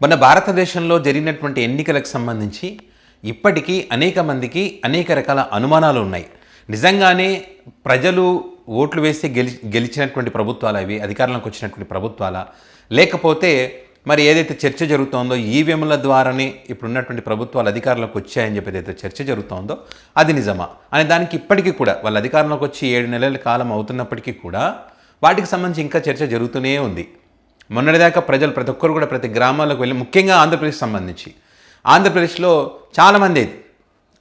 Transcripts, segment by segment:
మన భారతదేశంలో జరిగినటువంటి ఎన్నికలకు సంబంధించి ఇప్పటికీ అనేక మందికి అనేక రకాల అనుమానాలు ఉన్నాయి. నిజంగానే ప్రజలు ఓట్లు వేసి గెలిచినటువంటి ప్రభుత్వాలు అవి అధికారంలోకి వచ్చినటువంటి ప్రభుత్వాలా, లేకపోతే మరి ఏదైతే చర్చ జరుగుతోందో ఈవీఎంల ద్వారానే ఇప్పుడున్నటువంటి ప్రభుత్వాలు అధికారంలోకి వచ్చాయని చెప్పి ఏదైతే చర్చ జరుగుతోందో అది నిజమా అనే దానికి ఇప్పటికీ కూడా వాళ్ళ అధికారంలోకి వచ్చి 7 నెలల కాలం అవుతున్నప్పటికీ కూడా వాటికి సంబంధించి ఇంకా చర్చ జరుగుతూనే ఉంది. మొన్నటిదాకా ప్రజలు ప్రతి ఒక్కరు కూడా ప్రతి గ్రామాలకు వెళ్ళి, ముఖ్యంగా ఆంధ్రప్రదేశ్ సంబంధించి ఆంధ్రప్రదేశ్లో చాలామంది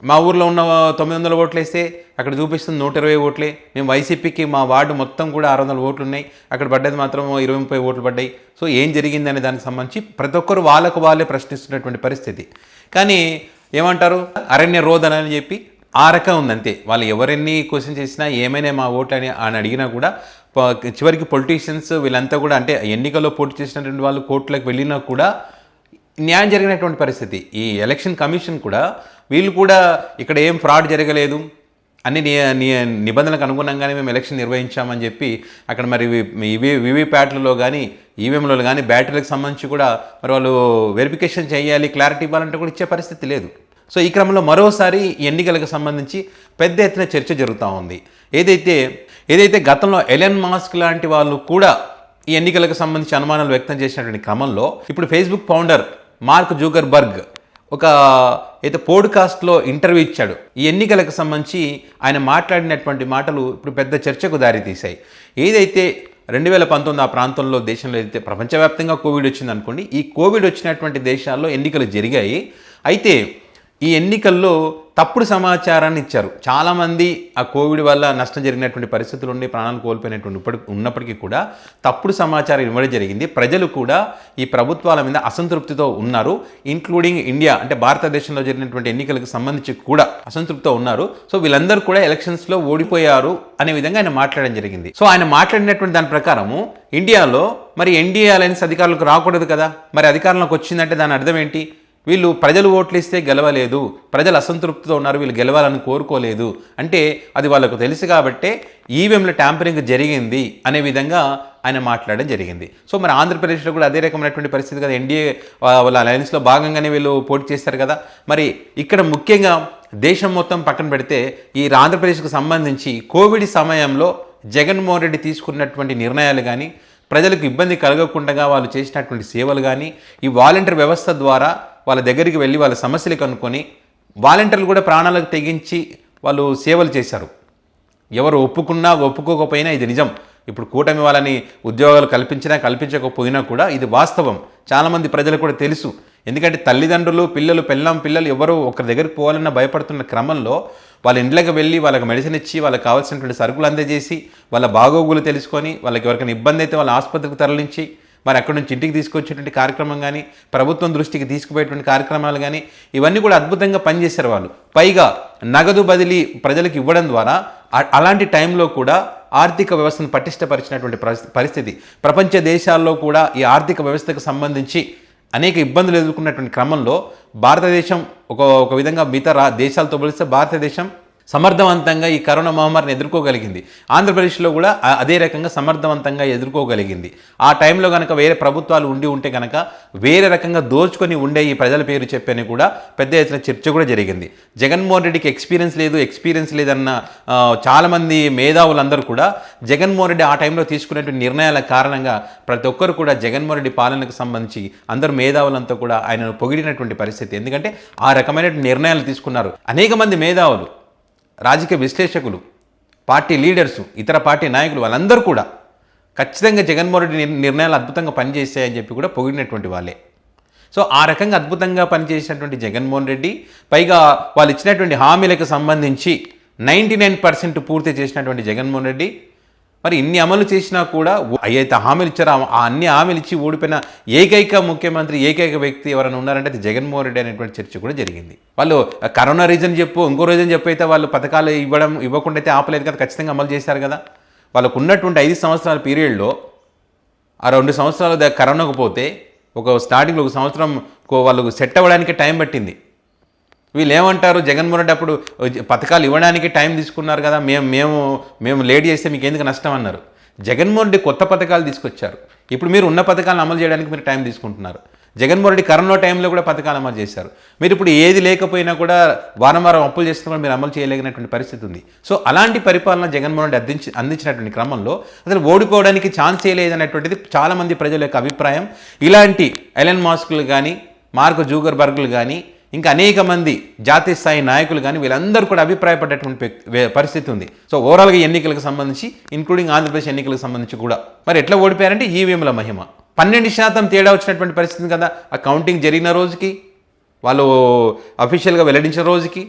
మా ఊర్లో ఉన్న 900 ఓట్లు వేస్తే అక్కడ చూపిస్తుంది 120 ఓట్లే, మేము వైసీపీకి మా వార్డు మొత్తం కూడా 600 ఓట్లు ఉన్నాయి, అక్కడ పడ్డది మాత్రం 20-30 ఓట్లు పడ్డాయి. సో ఏం జరిగిందనే దానికి సంబంధించి ప్రతి ఒక్కరు వాళ్ళకు వాళ్ళే ప్రశ్నిస్తున్నటువంటి పరిస్థితి. కానీ ఏమంటారు, అరణ్య రోదన అని చెప్పి ఆ రకం ఉందంతే. వాళ్ళు ఎవరెన్ని క్వశ్చన్ చేసినా ఏమైనా మా ఓట్లు అని అడిగినా కూడా చివరికి పొలిటీషియన్స్ వీళ్ళంతా కూడా, అంటే ఎన్నికల్లో పోటీ చేసినటువంటి వాళ్ళు కోర్టులకు వెళ్ళినా కూడా న్యాయం జరిగినటువంటి పరిస్థితి. ఈ ఎలక్షన్ కమిషన్ కూడా వీళ్ళు కూడా ఇక్కడ ఏం ఫ్రాడ్ జరగలేదు, అన్ని నిబంధనలకు అనుగుణంగానే మేము ఎలక్షన్ నిర్వహించామని చెప్పి అక్కడ మరి వివిప్యాట్లలో కానీ ఈవీఎంలలో కానీ బ్యాటరీలకు సంబంధించి కూడా మరి వాళ్ళు వెరిఫికేషన్ చేయాలి, క్లారిటీ ఇవ్వాలంటే కూడా ఇచ్చే పరిస్థితి లేదు. సో ఈ క్రమంలో మరోసారి ఎన్నికలకు సంబంధించి పెద్ద ఎత్తున చర్చ జరుగుతూ ఉంది. ఏదైతే గతంలో ఎలన్ మాస్క్ లాంటి వాళ్ళు కూడా ఈ ఎన్నికలకు సంబంధించి అనుమానాలు వ్యక్తం చేసినటువంటి క్రమంలో ఇప్పుడు ఫేస్బుక్ ఫౌండర్ మార్క్ జూకర్బర్గ్ ఒక పోడ్కాస్ట్లో ఇంటర్వ్యూ ఇచ్చాడు. ఈ ఎన్నికలకు సంబంధించి ఆయన మాట్లాడినటువంటి మాటలు ఇప్పుడు పెద్ద చర్చకు దారితీశాయి. ఏదైతే 2019 ఆ ప్రాంతంలో దేశంలో ఏదైతే ప్రపంచవ్యాప్తంగా కోవిడ్ వచ్చింది అనుకోండి, ఈ కోవిడ్ వచ్చినటువంటి దేశాల్లో ఎన్నికలు జరిగాయి. అయితే ఈ ఎన్నికల్లో తప్పుడు సమాచారాన్ని ఇచ్చారు. చాలామంది ఆ కోవిడ్ వల్ల నష్టం జరిగినటువంటి పరిస్థితులు ఉండి ప్రాణాలు కోల్పోయినటువంటి ఉన్నప్పటికీ కూడా తప్పుడు సమాచారం ఇవ్వడం జరిగింది. ప్రజలు కూడా ఈ ప్రభుత్వాల మీద అసంతృప్తితో ఉన్నారు, ఇంక్లూడింగ్ ఇండియా, అంటే భారతదేశంలో జరిగినటువంటి ఎన్నికలకు సంబంధించి కూడా అసంతృప్తితో ఉన్నారు. సో వీళ్ళందరూ కూడా ఎలక్షన్స్లో ఓడిపోయారు అనే విధంగా ఆయన మాట్లాడడం జరిగింది. సో ఆయన మాట్లాడినటువంటి దాని ప్రకారము ఇండియాలో మరి ఎన్డీఏ అలయన్స్ అధికారులకు రాకూడదు కదా, మరి అధికారంలోకి వచ్చిందంటే దాని అర్థం ఏంటి? వీళ్ళు ప్రజలు ఓట్లు ఇస్తే గెలవలేదు, ప్రజలు అసంతృప్తితో ఉన్నారు, వీళ్ళు గెలవాలని కోరుకోలేదు అంటే అది వాళ్ళకు తెలుసు కాబట్టే ఈవీఎంల ట్యాంపరింగ్ జరిగింది అనే విధంగా ఆయన మాట్లాడడం జరిగింది. సో మరి ఆంధ్రప్రదేశ్లో కూడా అదే రకమైనటువంటి పరిస్థితి కదా, ఎన్డీఏ వాళ్ళ అలయన్స్లో భాగంగానే వీళ్ళు పోటీ చేస్తారు కదా. మరి ఇక్కడ ముఖ్యంగా దేశం మొత్తం పక్కన పెడితే ఈ ఆంధ్రప్రదేశ్కు సంబంధించి కోవిడ్ సమయంలో జగన్మోహన్ రెడ్డి తీసుకున్నటువంటి నిర్ణయాలు కానీ, ప్రజలకు ఇబ్బంది కలగకుండా వాళ్ళు చేసినటువంటి సేవలు కానీ, ఈ వాలంటీర్ వ్యవస్థ ద్వారా వాళ్ళ దగ్గరికి వెళ్ళి వాళ్ళ సమస్యలు కనుక్కొని వాలంటీర్లు కూడా ప్రాణాలకు తెగించి వాళ్ళు సేవలు చేశారు. ఎవరు ఒప్పుకున్నా ఒప్పుకోకపోయినా ఇది నిజం. ఇప్పుడు కూటమి వాళ్ళని ఉద్యోగాలు కల్పించకపోయినా కూడా ఇది వాస్తవం. చాలామంది ప్రజలకు కూడా తెలుసు. ఎందుకంటే తల్లిదండ్రులు, పిల్లలు ఎవరో ఒకరి దగ్గరికి పోవాలన్నా భయపడుతున్న క్రమంలో వాళ్ళ ఇంట్లోకి వెళ్ళి వాళ్ళకి మెడిసిన్ ఇచ్చి వాళ్ళకి కావాల్సినటువంటి సరుకులు అందజేసి వాళ్ళ బాగోగులు తెలుసుకొని వాళ్ళకి ఎవరికైనా ఇబ్బంది అయితే వాళ్ళ ఆసుపత్రికి తరలించి మరి అక్కడి నుంచి ఇంటికి తీసుకొచ్చేటువంటి కార్యక్రమం కానీ, ప్రభుత్వం దృష్టికి తీసుకుపోయేటువంటి కార్యక్రమాలు కానీ ఇవన్నీ కూడా అద్భుతంగా పనిచేశారు వాళ్ళు. పైగా నగదు బదిలీ ప్రజలకు ఇవ్వడం ద్వారా అలాంటి టైంలో కూడా ఆర్థిక వ్యవస్థను పటిష్టపరిచినటువంటి పరిస్థితి. ప్రపంచ దేశాల్లో కూడా ఈ ఆర్థిక వ్యవస్థకు సంబంధించి అనేక ఇబ్బందులు ఎదుర్కొన్నటువంటి క్రమంలో భారతదేశం ఒక విధంగా మిగతా దేశాలతో పోలిస్తే భారతదేశం సమర్థవంతంగా ఈ కరోనా మహమ్మారిని ఎదుర్కోగలిగింది. ఆంధ్రప్రదేశ్లో కూడా అదే రకంగా సమర్థవంతంగా ఎదుర్కోగలిగింది. ఆ టైంలో కనుక వేరే ప్రభుత్వాలు ఉంటే కనుక వేరే రకంగా దోచుకొని ఉండే ఈ ప్రజల పేరు చెప్పని కూడా పెద్ద ఎత్తున చర్చ కూడా జరిగింది. జగన్మోహన్ రెడ్డికి ఎక్స్పీరియన్స్ లేదన్న చాలామంది మేధావులందరూ కూడా జగన్మోహన్ రెడ్డి ఆ టైంలో తీసుకునేటువంటి నిర్ణయాల కారణంగా ప్రతి ఒక్కరు కూడా జగన్మోహన్ రెడ్డి పాలనకు సంబంధించి అందరు మేధావులంతా కూడా ఆయనను పొగిడినటువంటి పరిస్థితి. ఎందుకంటే ఆ రకమైన నిర్ణయాలు తీసుకున్నారు. అనేక మంది మేధావులు, రాజకీయ విశ్లేషకులు, పార్టీ లీడర్సు, ఇతర పార్టీ నాయకులు వాళ్ళందరూ కూడా ఖచ్చితంగా జగన్మోహన్ రెడ్డి నిర్ణయాలు అద్భుతంగా పనిచేస్తాయని చెప్పి కూడా పొగిడినటువంటి వాళ్ళే. సో ఆ రకంగా అద్భుతంగా పనిచేసినటువంటి జగన్మోహన్ రెడ్డి, పైగా వాళ్ళు ఇచ్చినటువంటి హామీలకు సంబంధించి 99% పూర్తి చేసినటువంటి జగన్మోహన్ రెడ్డి మరి ఇన్ని అమలు చేసినా కూడా అయితే హామీలు ఇచ్చారో ఆ అన్ని హామీలు ఇచ్చి ఓడిపోయిన ఏకైక ముఖ్యమంత్రి, ఏకైక వ్యక్తి ఎవరైనా ఉన్నారంటే అది జగన్మోహన్ రెడ్డి అనేటువంటి చర్చ కూడా జరిగింది. వాళ్ళు కరోనా రీజన్ ఇంకో రీజన్ అయితే వాళ్ళు పథకాలు ఇవ్వకుండా అయితే ఆపలేదు కదా, ఖచ్చితంగా అమలు చేశారు కదా. వాళ్ళకు ఉన్నటువంటి 5 సంవత్సరాల పీరియడ్లో ఆ 2 సంవత్సరాలు కరోనాకు పోతే స్టార్టింగ్లో 1 సంవత్సరం వాళ్ళకు సెట్ అవ్వడానికి టైం పట్టింది. వీళ్ళు ఏమంటారు, జగన్మోహన్ రెడ్డి అప్పుడు పథకాలు ఇవ్వడానికి టైం తీసుకున్నారు కదా, మేము లేట్ చేస్తే మీకు ఎందుకు నష్టం అన్నారు. జగన్మోహన్ రెడ్డి కొత్త పథకాలు తీసుకొచ్చారు. ఇప్పుడు మీరు ఉన్న పథకాలను అమలు చేయడానికి మీరు టైం తీసుకుంటున్నారు. జగన్మోహన్ రెడ్డి కరోనా టైంలో కూడా పథకాలు అమలు చేశారు. మీరు ఇప్పుడు ఏది లేకపోయినా కూడా వారం వారం అప్పులు చేస్తున్నా కూడా మీరు అమలు చేయలేగినటువంటి పరిస్థితి ఉంది. సో అలాంటి పరిపాలన జగన్మోహన్ రెడ్డి అందించినటువంటి క్రమంలో అసలు ఓడిపోవడానికి ఛాన్సే లేదనేటువంటిది చాలామంది ప్రజల యొక్క అభిప్రాయం. ఇలాంటి ఎలన్ మాస్క్లు కానీ, మార్క్ జూకర్బర్గ్లు కానీ, ఇంకా అనేక మంది జాతీయ స్థాయి నాయకులు కానీ వీళ్ళందరూ కూడా అభిప్రాయపడేటువంటి పరిస్థితి ఉంది. సో ఓవరాల్గా ఎన్నికలకు సంబంధించి ఇంక్లూడింగ్ ఆంధ్రప్రదేశ్ ఎన్నికలకు సంబంధించి కూడా మరి ఎట్లా ఓడిపోయారంటే ఈవీఎంల మహిమ. 12% తేడా వచ్చినటువంటి పరిస్థితి కదా. ఆ కౌంటింగ్ జరిగిన రోజుకి, వాళ్ళు అఫీషియల్గా వెల్లడించిన రోజుకి,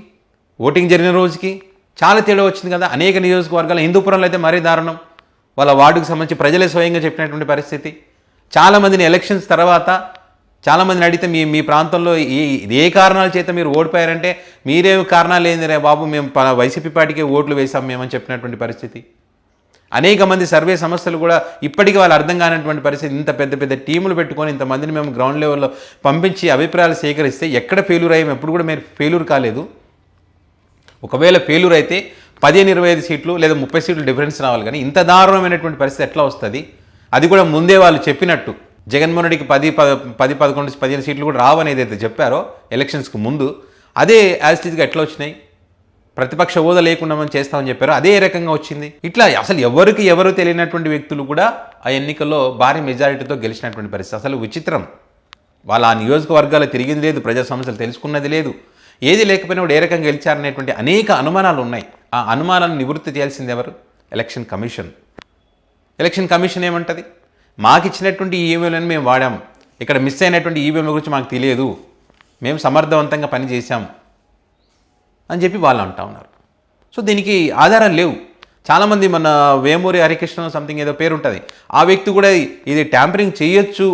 ఓటింగ్ జరిగిన రోజుకి చాలా తేడా వచ్చింది కదా. అనేక నియోజకవర్గాలు, హిందూపురంలో అయితే మరీ దారుణం. వాళ్ళ వార్డుకు సంబంధించి ప్రజలే స్వయంగా చెప్పినటువంటి పరిస్థితి. చాలామందిని ఎలక్షన్స్ తర్వాత చాలామందిని అడిగితే మీ ప్రాంతంలో ఏ కారణాల చేత మీరు ఓడిపోయారంటే మీరేమి కారణాలు ఏంది రే బాబు, మేము వైసీపీ పార్టీకే ఓట్లు వేసాం మేమని చెప్పినటువంటి పరిస్థితి. అనేక మంది సర్వే సమస్యలు కూడా ఇప్పటికీ వాళ్ళు అర్థం కానటువంటి పరిస్థితి. ఇంత పెద్ద పెద్ద టీములు పెట్టుకొని ఇంతమందిని మేము గ్రౌండ్ లెవెల్లో పంపించి అభిప్రాయాలు సేకరిస్తే ఎక్కడ ఫెయిల్యూర్ అయ్యాం? ఎప్పుడు కూడా మీరు ఫెయిల్యూర్ కాలేదు. ఒకవేళ ఫెయిల్యూర్ అయితే 15-25 సీట్లు లేదా 30 సీట్లు డిఫరెన్స్ రావాలి. కానీ ఇంత దారుణమైనటువంటి పరిస్థితి ఎట్లా వస్తుంది? అది కూడా ముందే వాళ్ళు చెప్పినట్టు జగన్మోహన్ రెడ్డికి 10-11-15 సీట్లు కూడా రావని ఏదైతే చెప్పారో ఎలక్షన్స్కి ముందు, అదే యాజిటీజ్గా ఎట్లా వచ్చినాయి? ప్రతిపక్ష హోదా లేకుండా మనం చేస్తామని చెప్పారు, అదే రకంగా వచ్చింది. ఇట్లా అసలు ఎవరు తెలియనటువంటి వ్యక్తులు కూడా ఆ ఎన్నికల్లో భారీ మెజారిటీతో గెలిచినటువంటి పరిస్థితి. అసలు విచిత్రం. వాళ్ళ ఆ నియోజకవర్గాలు తిరిగింది లేదు, ప్రజా సమస్యలు తెలుసుకున్నది లేదు, ఏది లేకపోయినా కూడా ఏ రకంగా గెలిచారనేటువంటి అనేక అనుమానాలు ఉన్నాయి. ఆ అనుమానాలను నివృత్తి చేయాల్సింది ఎవరు? Election commission. ఎలక్షన్ కమిషన్ ఏమంటది? మాకు ఇచ్చినటువంటి ఈవీఎంలను మేము వాడాం, ఇక్కడ మిస్ అయినటువంటి ఈవీఎంల గురించి మాకు తెలియదు, మేము సమర్థవంతంగా పనిచేశాం అని చెప్పి వాళ్ళు అంటూ ఉన్నారు. సో దీనికి ఆధారాలు లేవు. చాలామంది మన వేమూరి హరికృష్ణ సంథింగ్ ఏదో పేరు ఉంటుంది, ఆ వ్యక్తి కూడా ఇది ట్యాంపరింగ్ చేయొచ్చు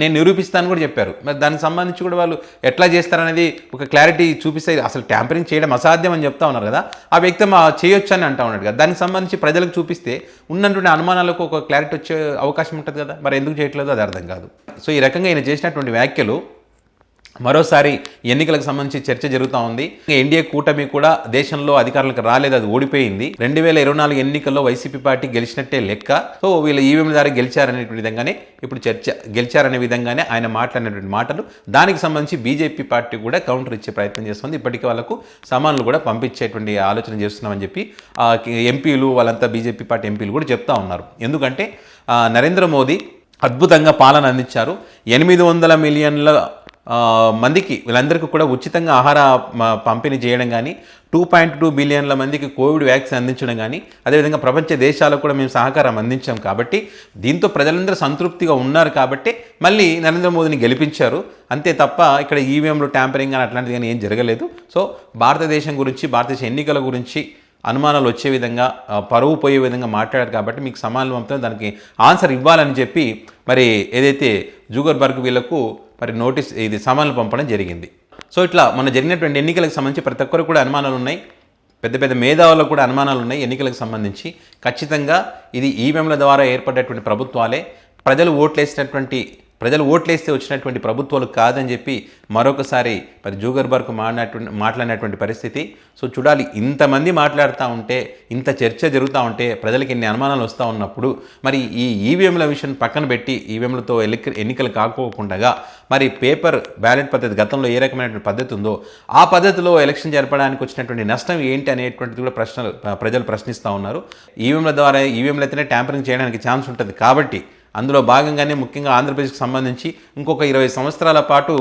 నేను నిరూపిస్తాను కూడా చెప్పారు. మరి దానికి సంబంధించి కూడా వాళ్ళు ఎట్లా చేస్తారనేది ఒక క్లారిటీ చూపిస్తే అసలు ట్యాంపరింగ్ చేయడం అసాధ్యం అని చెప్తా ఉన్నారు కదా, ఆ వ్యక్తి చేయొచ్చు అని అంటా ఉన్నాడు కదా. దానికి సంబంధించి ప్రజలకు చూపిస్తే ఉన్నటువంటి అనుమానాలకు ఒక క్లారిటీ వచ్చే అవకాశం ఉంటుంది కదా. మరి ఎందుకు చేయట్లేదు అది అర్థం కాదు. సో ఈ రకంగా ఈయన చేసినటువంటి వ్యాఖ్యలు మరోసారి ఎన్నికలకు సంబంధించి చర్చ జరుగుతూ ఉంది. ఎన్డీఏ కూటమి కూడా దేశంలో అధికారులకు రాలేదు, అది ఓడిపోయింది. 2024 ఎన్నికల్లో వైసీపీ పార్టీ గెలిచినట్టే లెక్క. సో వీళ్ళు ఈవీఎం ద్వారా గెలిచారనే విధంగానే ఇప్పుడు చర్చ, గెలిచారనే విధంగానే ఆయన మాట్లాడినటువంటి మాటలు. దానికి సంబంధించి బీజేపీ పార్టీ కూడా కౌంటర్ ఇచ్చే ప్రయత్నం చేస్తుంది. ఇప్పటికీ వాళ్ళకు సామాన్లు కూడా పంపించేటువంటి ఆలోచన చేస్తున్నామని చెప్పి ఎంపీలు వాళ్ళంతా బీజేపీ పార్టీ ఎంపీలు కూడా చెప్తా ఉన్నారు. ఎందుకంటే నరేంద్ర మోదీ అద్భుతంగా పాలన అందించారు. 800 మిలియన్ల మందికి వీళ్ళందరికీ కూడా ఉచితంగా ఆహార పంపిణీ చేయడం కానీ, 2.2 బిలియన్ల మందికి కోవిడ్ వ్యాక్సిన్ అందించడం కానీ, అదేవిధంగా ప్రపంచ దేశాలకు కూడా మేము సహకారం అందించాం. కాబట్టి దీంతో ప్రజలందరూ సంతృప్తిగా ఉన్నారు. కాబట్టి మళ్ళీ నరేంద్ర మోదీని గెలిపించారు. అంతే తప్ప ఇక్కడ ఈవీఎంలు ట్యాంపరింగ్ కానీ అట్లాంటిది కానీ ఏం జరగలేదు. సో భారతదేశం గురించి, భారతదేశ ఎన్నికల గురించి అనుమానాలు వచ్చే విధంగా, పరువు పోయే విధంగా మాట్లాడారు. కాబట్టి మీకు సమాధానం పంపుతాం, దానికి ఆన్సర్ ఇవ్వాలని చెప్పి మరి ఏదైతే జూకర్బర్గ్ వీళ్లకు మరి నోటీస్ ఇది సమాన్లు పంపడం జరిగింది. సో ఇట్లా మన జరిగినటువంటి ఎన్నికలకు సంబంధించి ప్రతి ఒక్కరు కూడా అనుమానాలు ఉన్నాయి. పెద్ద పెద్ద మేధావులకు కూడా అనుమానాలు ఉన్నాయి ఎన్నికలకు సంబంధించి. ఖచ్చితంగా ఇది ఈవీఎంల ద్వారా ఏర్పడేటువంటి ప్రభుత్వాలే, ప్రజలు ఓట్లేస్తే వచ్చినటువంటి ప్రభుత్వాలు కాదని చెప్పి మరొకసారి మరి జూకర్బర్గ్ మాట్లాడినటువంటి పరిస్థితి. సో చూడాలి, ఇంతమంది మాట్లాడుతూ ఉంటే, ఇంత చర్చ జరుగుతూ ఉంటే, ప్రజలకు ఎన్ని అనుమానాలు వస్తూ ఉన్నప్పుడు మరి ఈ ఈవీఎంల విషయం పక్కన పెట్టి, ఈవీఎంలతో ఎన్నికలు కాకోకుండా మరి పేపర్ బ్యాలెట్ పద్ధతి గతంలో ఏ రకమైనటువంటి పద్ధతి ఉందో ఆ పద్ధతిలో ఎలక్షన్ జరపడానికి వచ్చినటువంటి నష్టం ఏంటి అనేటువంటిది కూడా ప్రజలు ప్రశ్నిస్తూ ఉన్నారు. ఈవీఎంలు అయితేనే ట్యాంపరింగ్ చేయడానికి ఛాన్స్ ఉంటుంది. కాబట్టి అందులో భాగంగానే ముఖ్యంగా ఆంధ్రప్రదేశ్కి సంబంధించి ఇంకొక 20 సంవత్సరాల పాటు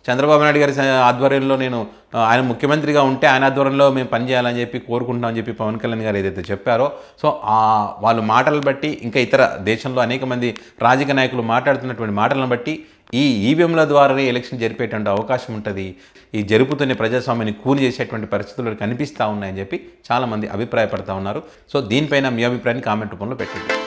చంద్రబాబు నాయుడు గారి ఆధ్వర్యంలో ఆయన ముఖ్యమంత్రిగా ఉంటే ఆయన ఆధ్వర్యంలో మేము పనిచేయాలని చెప్పి కోరుకుంటామని చెప్పి పవన్ కళ్యాణ్ గారు ఏదైతే చెప్పారో, సో వాళ్ళు మాటలు బట్టి, ఇంకా ఇతర దేశంలో అనేక మంది రాజకీయ నాయకులు మాట్లాడుతున్నటువంటి మాటలను బట్టి ఈ ఈవీఎంల ద్వారానే ఎలక్షన్ జరిపేటువంటి అవకాశం ఉంటుంది. ఈ జరుపుతున్న ప్రజాస్వామ్యాన్ని కూని చేసేటువంటి పరిస్థితులు కనిపిస్తూ ఉన్నాయని చెప్పి చాలామంది అభిప్రాయపడతా ఉన్నారు. సో దీనిపైన మీ అభిప్రాయాన్ని కామెంట్ రూపంలో పెట్టండి.